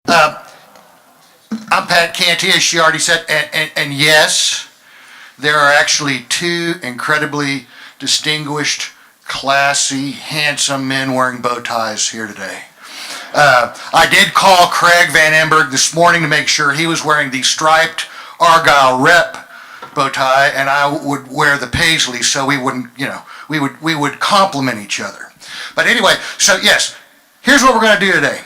I'm Pat Canty, as she already said, and yes, there are actually two incredibly distinguished, classy, handsome men wearing bow ties here today. I did call Craig Van Emberg this morning to make sure he was wearing the striped Argyle Rep bow tie, and I would wear the paisley so we wouldn't, we would complement each other. But anyway, so yes, here's what we're going to do today.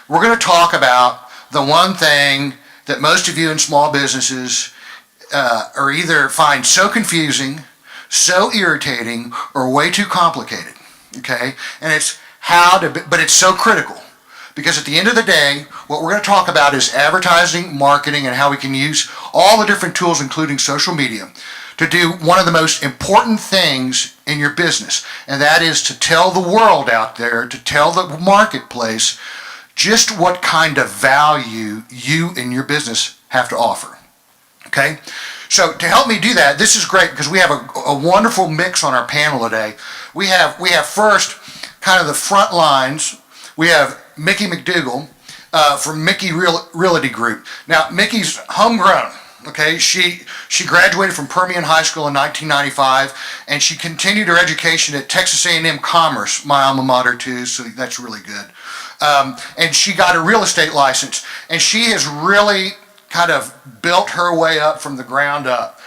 We're going to talk about the one thing that most of you in small businesses are either find so confusing, so irritating, or way too complicated. Okay, and it's but it's so critical. Because at the end of the day, what we're going to talk about is advertising, marketing, and how we can use all the different tools, including social media, to do one of the most important things in your business. And that is to tell the world out there, to tell the marketplace, just what kind of value you and your business have to offer. Okay? So to help me do that, this is great because we have a wonderful mix on our panel today. We have first kind of the front lines. We have Mickey McDougall from Mickey Realty Group. Now, Mickey's homegrown. Okay, she graduated from Permian High School in 1995, and she continued her education at Texas A&M Commerce, my alma mater too. So that's really good. And she got a real estate license, and she has really kind of built her way up from the ground up.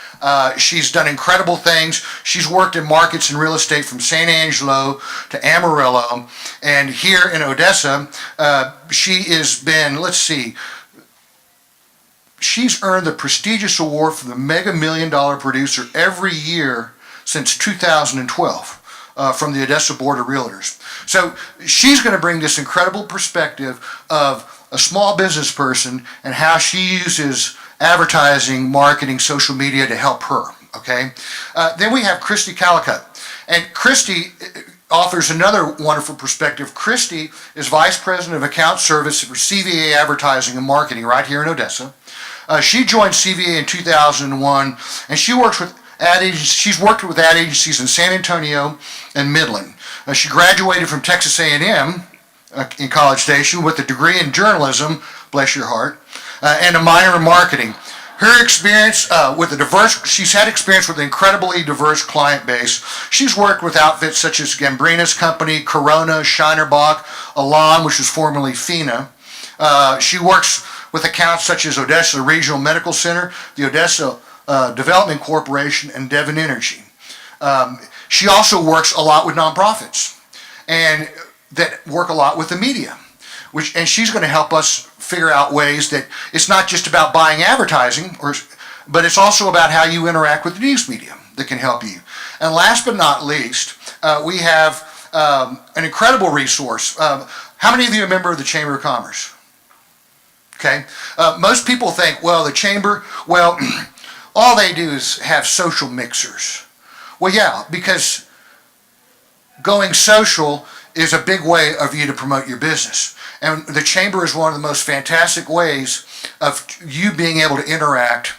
She's done incredible things. She's worked in markets in real estate from San Angelo to Amarillo, and here in Odessa, she has been, she's earned the prestigious award for the Mega Million Dollar Producer every year since 2012 from the Odessa Board of Realtors. So she's going to bring this incredible perspective of a small business person and how she uses advertising, marketing, social media to help her. Okay. Then we have Christy Calicut, and Christy offers another wonderful perspective. Christy is Vice President of Account Service for CVA Advertising and Marketing right here in Odessa. She joined CVA in 2001, and she works with she's worked with ad agencies in San Antonio and Midland. She graduated from Texas A&M in College Station with a degree in journalism, bless your heart, and a minor in marketing. Her experience she's had experience with an incredibly diverse client base. She's worked with outfits such as Gambrina's Company, Corona, Shinerbach, Elan, which was formerly FINA. She works with accounts such as Odessa Regional Medical Center, the Odessa Development Corporation, and Devon Energy. She also works a lot with nonprofits and that work a lot with the media, and she's going to help us figure out ways that it's not just about buying advertising, but it's also about how you interact with the news media that can help you. And last but not least, we have an incredible resource. How many of you are a member of the Chamber of Commerce? Okay. Most people think, well, the Chamber, all they do is have social mixers. Well, yeah, because going social is a big way of you to promote your business. And the Chamber is one of the most fantastic ways of you being able to interact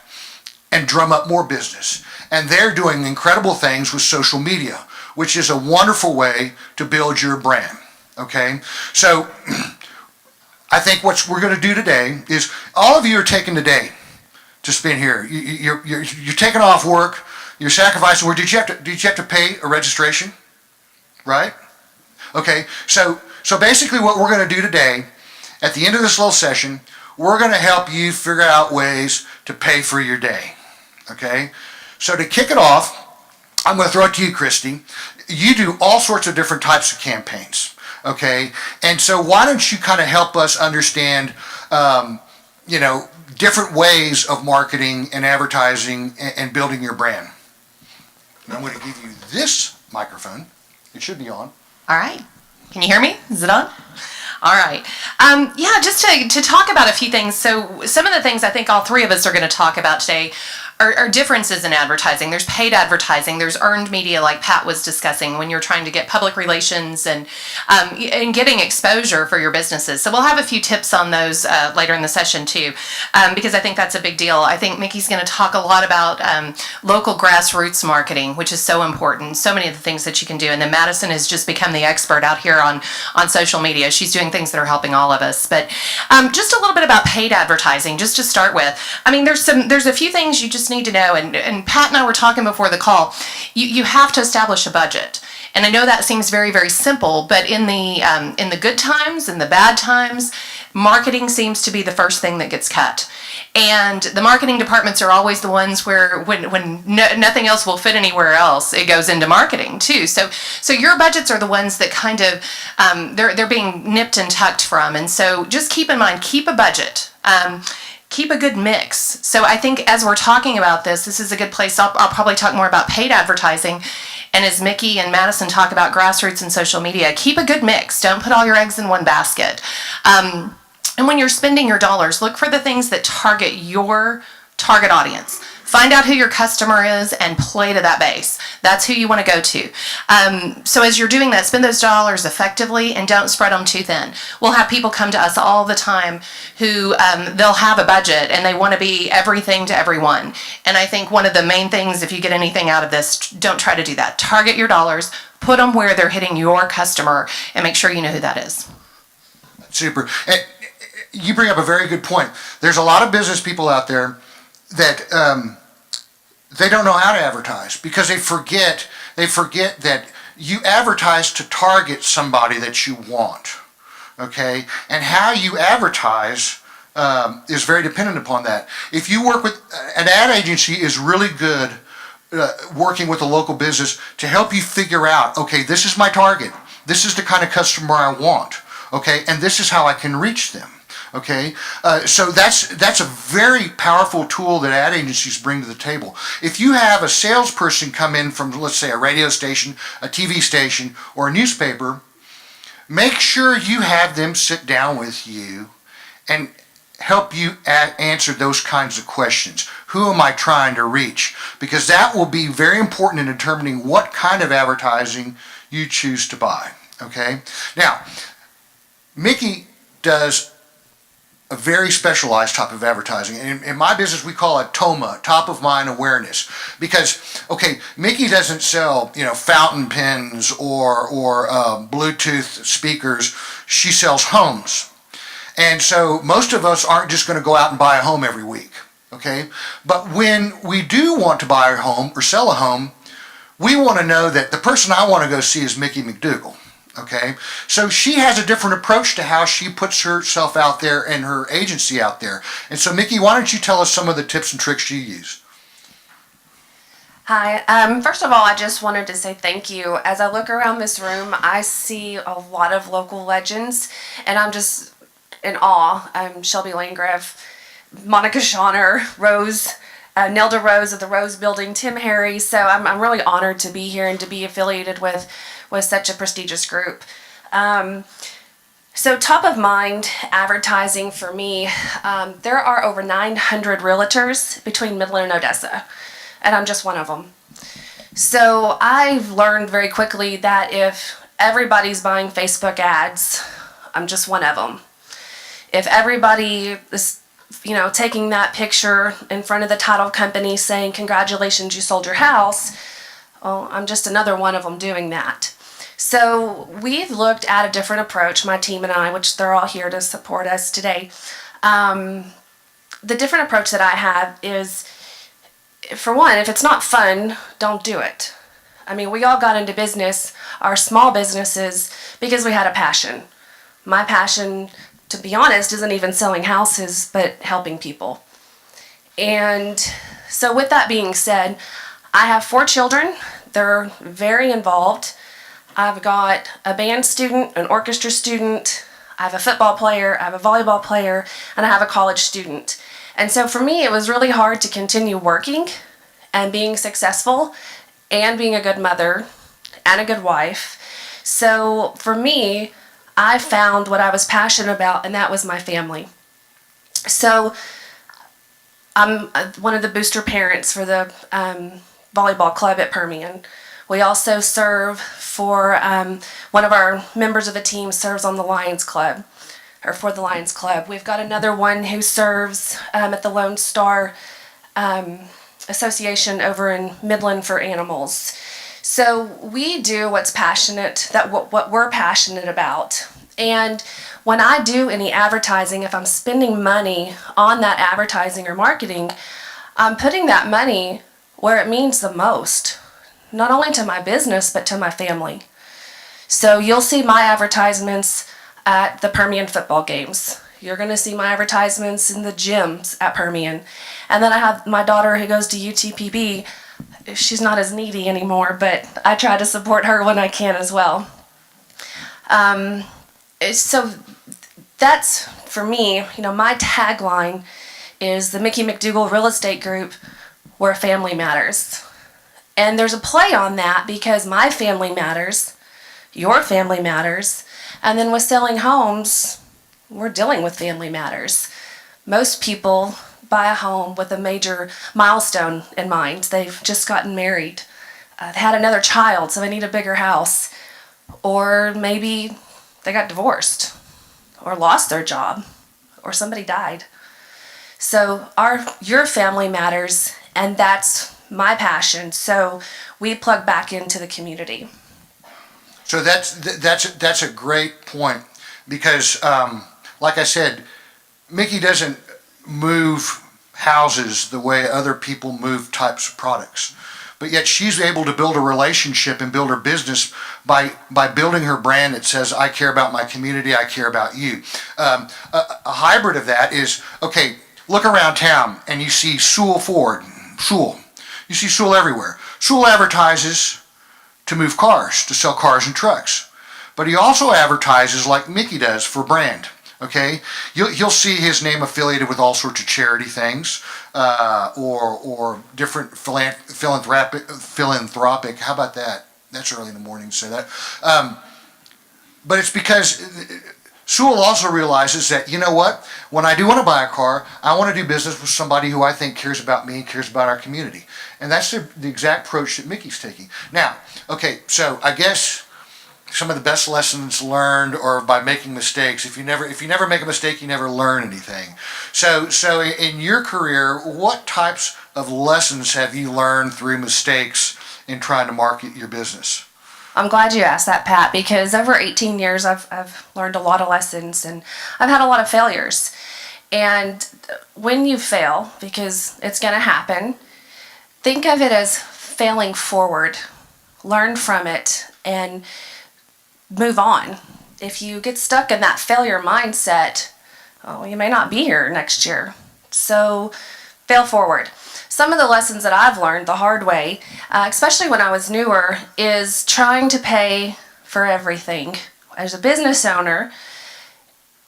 and drum up more business. And they're doing incredible things with social media, which is a wonderful way to build your brand. Okay? So I think what we're going to do today is all of you are taking the day to spend here. You're taking off work. You're sacrificing work. Did you have to pay a registration? Right? Okay. So basically what we're going to do today, at the end of this little session, we're going to help you figure out ways to pay for your day. Okay? So to kick it off, I'm going to throw it to you, Christy. You do all sorts of different types of campaigns. Okay? And so why don't you kind of help us understand, different ways of marketing and advertising and building your brand. And I'm going to give you this microphone. It should be on. All right. Can you hear me? Is it on? All right. Just to talk about a few things. So some of the things I think all three of us are going to talk about today are differences in advertising. There's paid advertising. There's earned media, like Pat was discussing, when you're trying to get public relations and getting exposure for your businesses. So we'll have a few tips on those later in the session too, because I think that's a big deal. I think Mickey's going to talk a lot about local grassroots marketing, which is so important. So many of the things that you can do. And then Madison has just become the expert out here on social media. She's doing things that are helping all of us. But just a little bit about paid advertising, just to start with. I mean, there's a few things you just need to know. And Pat and I were talking before the call. You have to establish a budget. And I know that seems very, very simple, but in the good times and the bad times, marketing seems to be the first thing that gets cut. And the marketing departments are always the ones where when nothing else will fit anywhere else, it goes into marketing too. So your budgets are the ones that kind of they're being nipped and tucked from. And so just keep in mind, keep a budget. Keep a good mix. So I think as we're talking about this is a good place. I'll probably talk more about paid advertising. And as Mickey and Madison talk about grassroots and social media, keep a good mix. Don't put all your eggs in one basket. And when you're spending your dollars, look for the things that target your target audience. Find out who your customer is and play to that base. That's who you want to go to. So as you're doing that, spend those dollars effectively and don't spread them too thin. We'll have people come to us all the time who they'll have a budget and they want to be everything to everyone. And I think one of the main things, if you get anything out of this, don't try to do that. Target your dollars, put them where they're hitting your customer, and make sure you know who that is. Super. And you bring up a very good point. There's a lot of business people out there that they don't know how to advertise because they forget that you advertise to target somebody that you want, okay? And how you advertise is very dependent upon that. If you work with an ad agency, is really good working with a local business to help you figure out, okay, this is my target, this is the kind of customer I want, okay, and this is how I can reach them. Okay, so that's a very powerful tool that ad agencies bring to the table. If you have a salesperson come in from, let's say, a radio station, a TV station, or a newspaper, make sure you have them sit down with you and help you answer those kinds of questions. Who am I trying to reach? Because that will be very important in determining what kind of advertising you choose to buy. Okay, now Mickey does a very specialized type of advertising. In my business, we call it TOMA, top of mind awareness. Because, okay, Mickey doesn't sell, fountain pens or Bluetooth speakers. She sells homes. And so most of us aren't just going to go out and buy a home every week, okay? But when we do want to buy a home or sell a home, we want to know that the person I want to go see is Mickey McDougal. Okay, so she has a different approach to how she puts herself out there and her agency out there. And so, Mickey, why don't you tell us some of the tips and tricks you use? Hi. First of all, I just wanted to say thank you. As I look around this room, I see a lot of local legends, and I'm just in awe. Shelby Landgraf, Monica Shawner, Rose, Nelda Rose of the Rose Building, Tim Harry. So I'm really honored to be here and to be affiliated with such a prestigious group. So top of mind advertising for me, there are over 900 realtors between Midland and Odessa, and I'm just one of them. So I've learned very quickly that if everybody's buying Facebook ads, I'm just one of them. If everybody is taking that picture in front of the title company saying, congratulations, you sold your house, well, I'm just another one of them doing that. So we've looked at a different approach, my team and I, which they're all here to support us today. The different approach that I have is, for one, if it's not fun, don't do it. I mean, we all got into business, our small businesses, because we had a passion. My passion, to be honest, isn't even selling houses, but helping people. And so with that being said, I have 4 children. They're very involved. I've got a band student, an orchestra student, I have a football player, I have a volleyball player, and I have a college student. And so for me, it was really hard to continue working and being successful and being a good mother and a good wife. So for me, I found what I was passionate about, and that was my family. So I'm one of the booster parents for the volleyball club at Permian. We also serve for one of our members of a team serves on the Lions Club, or for the Lions Club. We've got another one who serves at the Lone Star Association over in Midland for animals. So we do what's passionate, what we're passionate about. And when I do any advertising, if I'm spending money on that advertising or marketing, I'm putting that money where it means the most, not only to my business, but to my family. So you'll see my advertisements at the Permian football games. You're going to see my advertisements in the gyms at Permian. And then I have my daughter who goes to UTPB. She's not as needy anymore, but I try to support her when I can as well. So that's, for me, my tagline is the Mickey McDougall Real Estate Group, where family matters. And there's a play on that because my family matters, your family matters, and then with selling homes, we're dealing with family matters. Most people buy a home with a major milestone in mind. They've just gotten married, they had another child, so they need a bigger house, or maybe they got divorced or lost their job or somebody died. So your family matters, and that's my passion. So we plug back into the community. So that's a great point because, like I said, Mickey doesn't move houses the way other people move types of products. But yet she's able to build a relationship and build her business by building her brand that says, I care about my community, I care about you. A hybrid of that is, okay, look around town and you see Sewell Ford. Sewell. You see Sewell everywhere. Sewell advertises to move cars, to sell cars and trucks. But he also advertises like Mickey does for brand. Okay, you'll see his name affiliated with all sorts of charity things, or different philanthropic. How about that? That's early in the morning to say that. But it's because Sewell also realizes that, you know what? When I do want to buy a car, I want to do business with somebody who I think cares about me and cares about our community. And that's the exact approach that Mickey's taking. Now, okay, so I guess some of the best lessons learned are by making mistakes. If you never make a mistake, you never learn anything. So in your career, what types of lessons have you learned through mistakes in trying to market your business? I'm glad you asked that, Pat, because over 18 years I've learned a lot of lessons, and I've had a lot of failures. And when you fail, because it's going to happen, think of it as failing forward. Learn from it and move on. If you get stuck in that failure mindset, you may not be here next year. So fail forward. Some of the lessons that I've learned the hard way, especially when I was newer, is trying to pay for everything. As a business owner,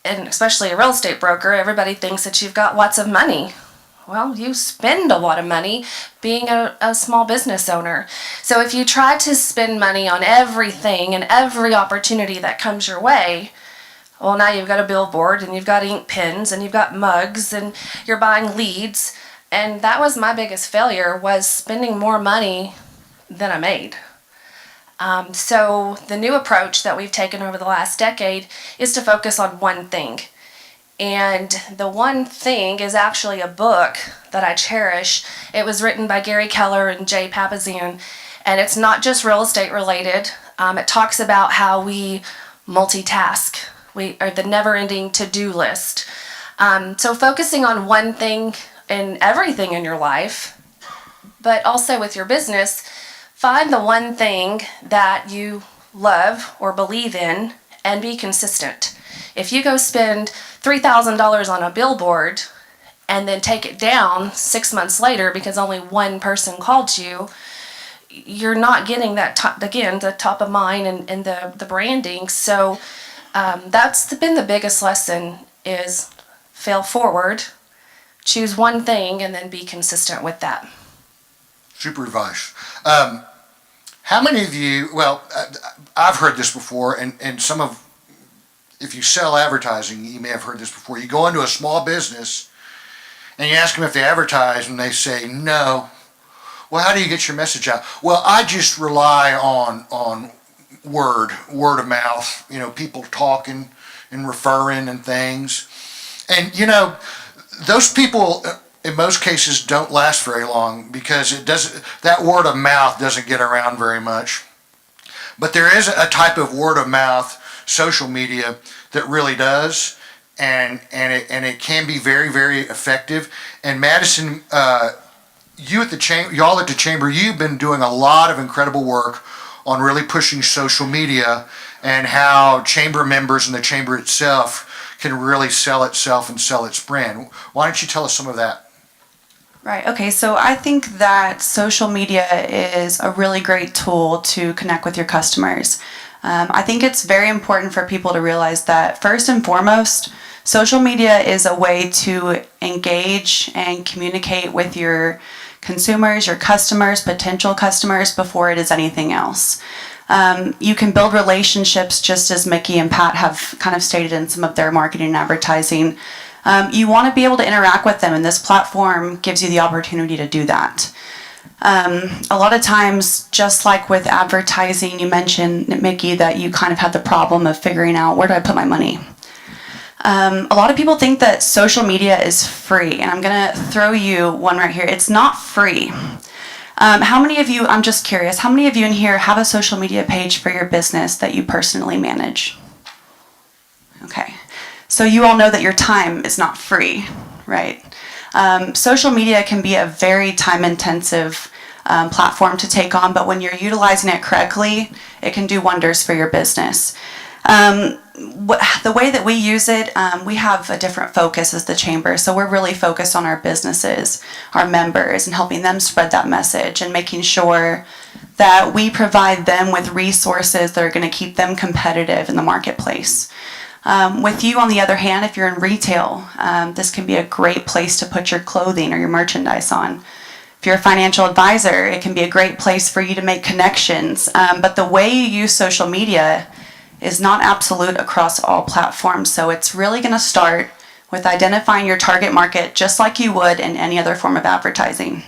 and especially a real estate broker, everybody thinks that you've got lots of money. Well, you spend a lot of money being a small business owner. So if you try to spend money on everything and every opportunity that comes your way, well, now you've got a billboard and you've got ink pens and you've got mugs and you're buying leads. And that was my biggest failure, was spending more money than I made. So the new approach that we've taken over the last decade is to focus on one thing. And the one thing is actually a book that I cherish. It was written by Gary Keller and Jay Papazian, and it's not just real estate related. It talks about how we multitask. We are the never-ending to-do list. So focusing on one thing in everything in your life, but also with your business, find the one thing that you love or believe in and be consistent. If you go spend $3,000 on a billboard and then take it down 6 months later because only one person called you, you're not getting that the top of mind and the branding. So that's been the biggest lesson, is fail forward, choose one thing, and then be consistent with that. Super advice. How many of you, well, I've heard this before, and some of, if you sell advertising, you may have heard this before. You go into a small business and you ask them if they advertise, and they say no. Well, how do you get your message out? Well, I just rely on word of mouth. People talking and referring and things. And those people in most cases don't last very long because that word of mouth doesn't get around very much. But there is a type of word of mouth social media that really does, and it can be very, very effective. And Madison, y'all at the chamber, you've been doing a lot of incredible work on really pushing social media and how chamber members and the chamber itself can really sell itself and sell its brand. Why don't you tell us some of that? Right. Okay. So I think that social media is a really great tool to connect with your customers. I think it's very important for people to realize that first and foremost, social media is a way to engage and communicate with your consumers, your customers, potential customers before it is anything else. You can build relationships just as Mickey and Pat have kind of stated in some of their marketing and advertising. You want to be able to interact with them, and this platform gives you the opportunity to do that. A lot of times, just like with advertising, you mentioned, Mickey, that you kind of had the problem of figuring out, where do I put my money? A lot of people think that social media is free, and I'm going to throw you one right here. It's not free. How many of you, I'm just curious, how many of you in here have a social media page for your business that you personally manage? Okay. So you all know that your time is not free, right? Social media can be a very time-intensive platform to take on, but when you're utilizing it correctly, it can do wonders for your business. The way that we use it, we have a different focus as the chamber. So we're really focused on our businesses, our members, and helping them spread that message and making sure that we provide them with resources that are going to keep them competitive in the marketplace. With you, on the other hand, if you're in retail, this can be a great place to put your clothing or your merchandise on. If you're a financial advisor, it can be a great place for you to make connections. But the way you use social media is not absolute across all platforms. So it's really going to start with identifying your target market just like you would in any other form of advertising.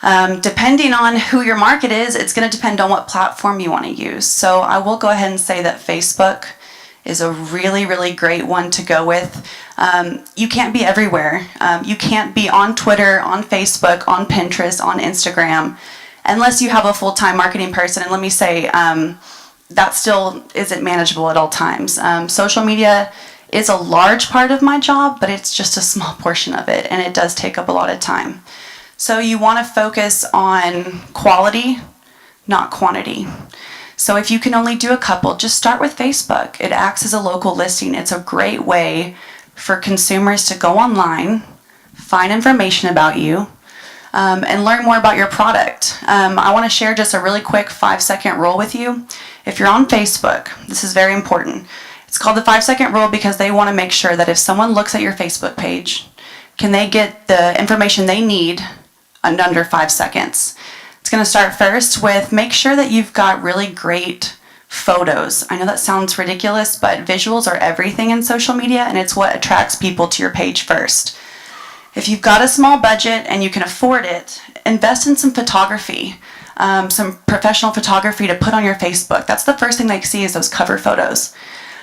Depending on who your market is, it's going to depend on what platform you want to use. So I will go ahead and say that Facebook is a really, really great one to go with. You can't be everywhere. You can't be on Twitter, on Facebook, on Pinterest, on Instagram, unless you have a full-time marketing person. And let me say, that still isn't manageable at all times. Social media is a large part of my job, but it's just a small portion of it, and it does take up a lot of time. So you want to focus on quality, not quantity. So if you can only do a couple, just start with Facebook. It acts as a local listing. It's a great way for consumers to go online, find information about you, and learn more about your product. I want to share just a really quick 5-second rule with you. If you're on Facebook, this is very important. It's called the 5-second rule because they want to make sure that if someone looks at your Facebook page, can they get the information they need in under 5 seconds. It's going to start first with make sure that you've got really great photos. I know that sounds ridiculous, but visuals are everything in social media, and it's what attracts people to your page first. If you've got a small budget and you can afford it, invest in some photography, some professional photography to put on your Facebook. That's the first thing they see is those cover photos.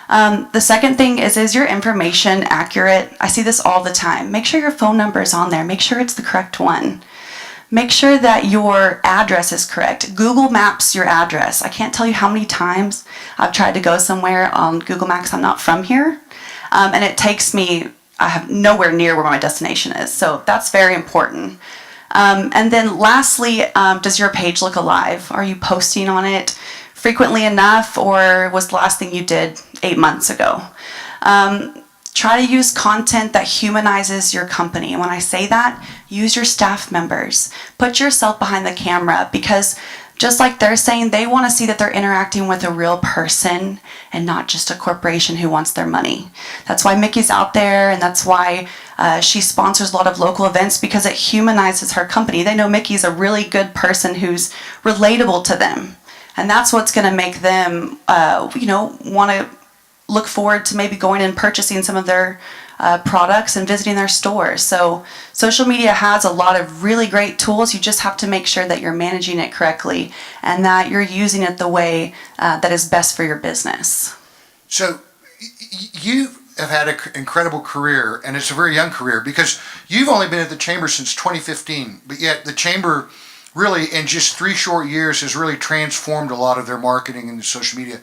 The second thing is your information accurate? I see this all the time. Make sure your phone number is on there. Make sure it's the correct one. Make sure that your address is correct. Google Maps your address. I can't tell you how many times I've tried to go somewhere on Google Maps. I'm not from here. And it takes me nowhere near where my destination is. So that's very important. And then lastly, does your page look alive? Are you posting on it frequently enough, or was the last thing you did 8 months ago? Try to use content that humanizes your company. And when I say that, use your staff members. Put yourself behind the camera, because just like they're saying, they want to see that they're interacting with a real person and not just a corporation who wants their money. That's why Mickey's out there, and that's why she sponsors a lot of local events, because it humanizes her company. They know Mickey's a really good person who's relatable to them. And that's what's going to make them, want to look forward to maybe going and purchasing some of their products and visiting their stores. So social media has a lot of really great tools. You just have to make sure that you're managing it correctly and that you're using it the way that is best for your business. So you have had an incredible career, and it's a very young career because you've only been at the Chamber since 2015, but yet the Chamber really, in just 3 short years, has really transformed a lot of their marketing and social media.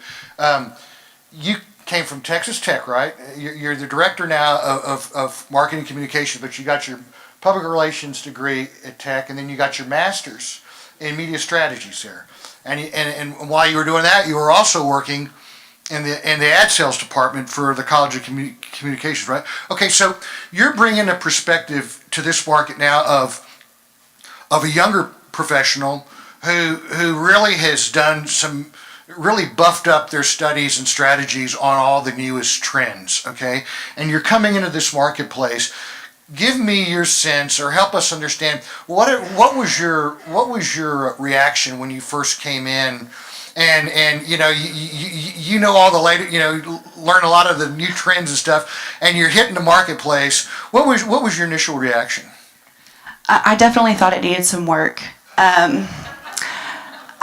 You came from Texas Tech, right? You're the director now of marketing communications, but you got your public relations degree at Tech, and then you got your master's in media strategies there. And while you were doing that, you were also working in the ad sales department for the College of Communications, right? Okay, so you're bringing a perspective to this market now of a younger professional who really has done some, really buffed up their studies and strategies on all the newest trends, okay? And you're coming into this marketplace. Give me your sense, or help us understand what was your reaction when you first came in, and you know all the latest, learn a lot of the new trends and stuff, and you're hitting the marketplace. What was your initial reaction? I definitely thought it needed some work.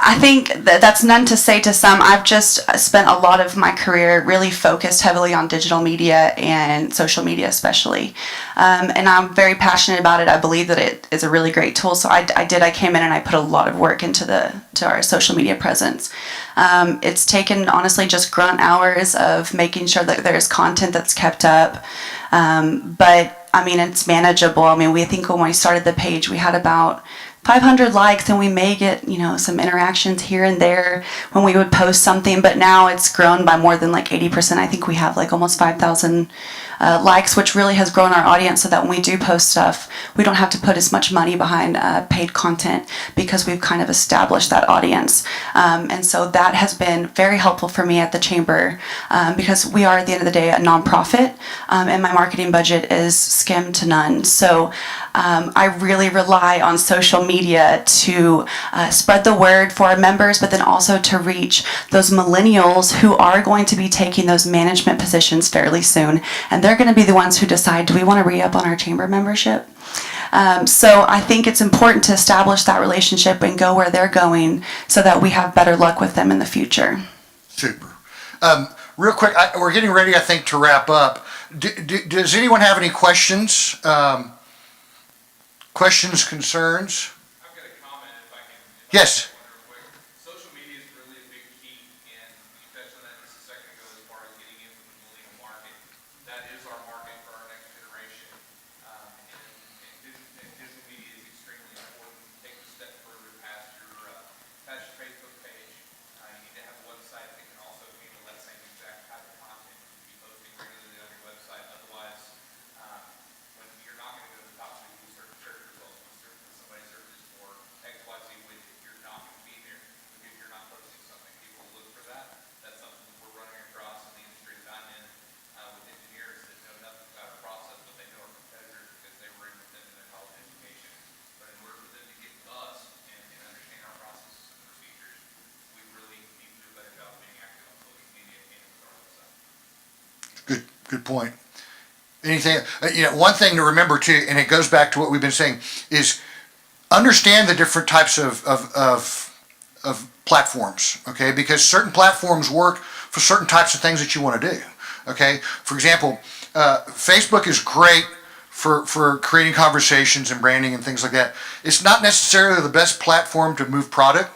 I think that's none to say to some. I've just spent a lot of my career really focused heavily on digital media and social media especially. And I'm very passionate about it. I believe that it is a really great tool. So I came in and I put a lot of work into our social media presence. It's taken, honestly, just grunt hours of making sure that there's content that's kept up. But I mean, it's manageable. I mean, we think when we started the page, we had about 500 likes, and we may get, some interactions here and there when we would post something, but now it's grown by more than like 80%. I think we have like almost 5,000 likes, which really has grown our audience so that when we do post stuff, we don't have to put as much money behind paid content because we've kind of established that audience. And so that has been very helpful for me at the Chamber because we are, at the end of the day, a nonprofit, and my marketing budget is skimmed to none. So I really rely on social media to spread the word for our members, but then also to reach those millennials who are going to be taking those management positions fairly soon. And they're going to be the ones who decide, do we want to re-up on our Chamber membership? So I think it's important to establish that relationship and go where they're going so that we have better luck with them in the future. Super. Real quick, we're getting ready, I think, to wrap up. Does anyone have any questions? Questions, concerns? I've got a comment if I can. Yes. Real quick. Social media is really a big key, and you touched on that just a second ago as far as getting into the millennial market. That is our market for our next generation, and digital media is extremely important. Take a step further past your Facebook page. You need to have a website that can also handle that same exact type of content. You be posting regularly on your website. Otherwise, when you're not going to go to the top of the Google search results, when somebody searches for XYZ widget, you're not going to be there because you're not posting something. People look for that. That's something that we're running across in the industry that I'm in with engineers that know nothing about our process, but they know our competitors because they were in with them in their college education. But in order for them to get to us and understand our processes and procedures, we really need to do a better job being active on social media and with our website. Good point. Anything, one thing to remember too, and it goes back to what we've been saying, is understand the different types of platforms, okay? Because certain platforms work for certain types of things that you want to do, okay? For example, Facebook is great for creating conversations and branding and things like that. It's not necessarily the best platform to move product.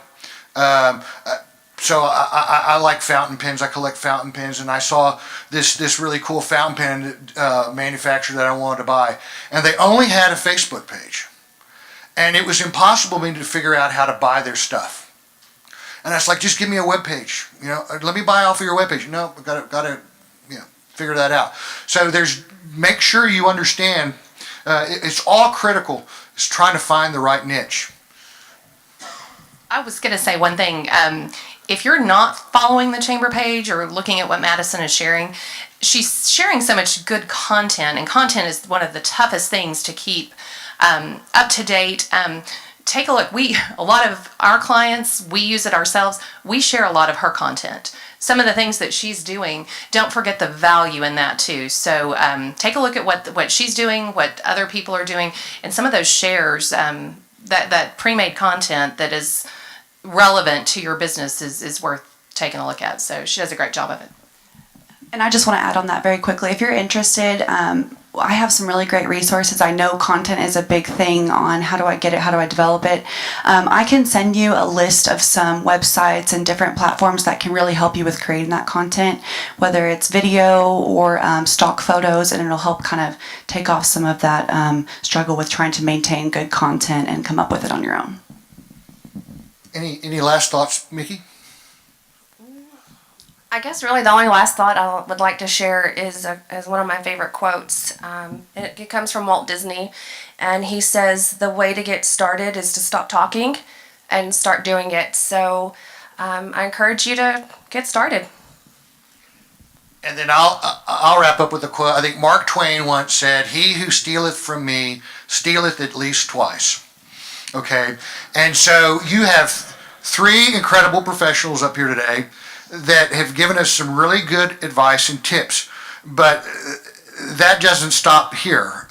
So I like fountain pens. I collect fountain pens, and I saw this really cool fountain pen manufacturer that I wanted to buy, and they only had a Facebook page, and it was impossible for me to figure out how to buy their stuff. And I was like, just give me a web page, let me buy off of your web page. No, I gotta figure that out. So make sure you understand. It's all critical. It's trying to find the right niche. I was going to say one thing. If you're not following the Chamber page or looking at what Madison is sharing, she's sharing so much good content, and content is one of the toughest things to keep up to date. take a look. A lot of our clients, we use it ourselves. We share a lot of her content. Some of the things that she's doing, don't forget the value in that too. So take a look at what she's doing, what other people are doing, and some of those shares, that pre-made content that is relevant to your business is worth taking a look at. So she does a great job of it. And I just want to add on that very quickly. If you're interested, I have some really great resources. I know content is a big thing on how do I get it, how do I develop it. I can send you a list of some websites and different platforms that can really help you with creating that content, whether it's video or stock photos, and it'll help kind of take off some of that struggle with trying to maintain good content and come up with it on your own. Any last thoughts, Mickey? I guess really the only last thought I would like to share is one of my favorite quotes. It comes from Walt Disney, and he says, "The way to get started is to stop talking and start doing it." So I encourage you to get started. And then I'll wrap up with a quote. I think Mark Twain once said, "He who stealeth from me stealeth at least twice." Okay, and so you have three incredible professionals up here today that have given us some really good advice and tips, but that doesn't stop here.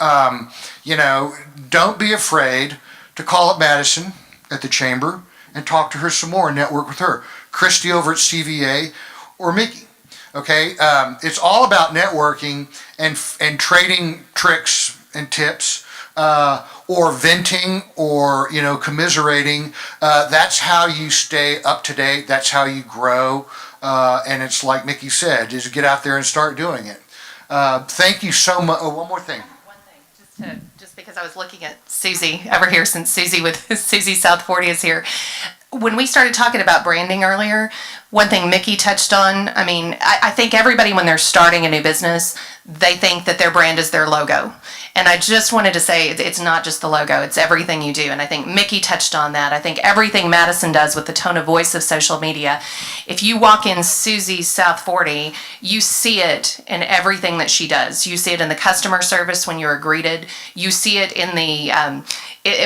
Don't be afraid to call up Madison at the chamber and talk to her some more and network with her. Christy over at CVA, or Mickey. Okay, it's all about networking and trading tricks and tips, or venting, or commiserating. That's how you stay up to date. That's how you grow. And it's like Mickey said, just get out there and start doing it. Thank you so much. Oh, one more thing. One thing, just because I was looking at Susie over here, since Susie with Susie South 40 is here. When we started talking about branding earlier, one thing Mickey touched on, I think everybody, when they're starting a new business, they think that their brand is their logo. And I just wanted to say it's not just the logo, it's everything you do. And I think Mickey touched on that. I think everything Madison does with the tone of voice of social media, if you walk in Susie's South 40, you see it in everything that she does. You see it in the customer service when you're greeted. You see it in the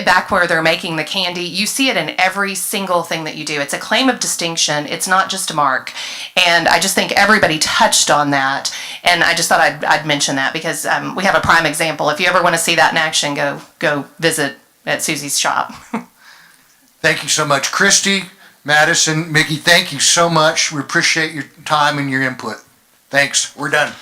back where they're making the candy. You see it in every single thing that you do. It's a claim of distinction. It's not just a mark. And I just think everybody touched on that. And I just thought I'd mention that because we have a prime example. If you ever want to see that in action, go visit at Susie's shop. Thank you so much, Christy, Madison, Mickey. Thank you so much. We appreciate your time and your input. Thanks. We're done.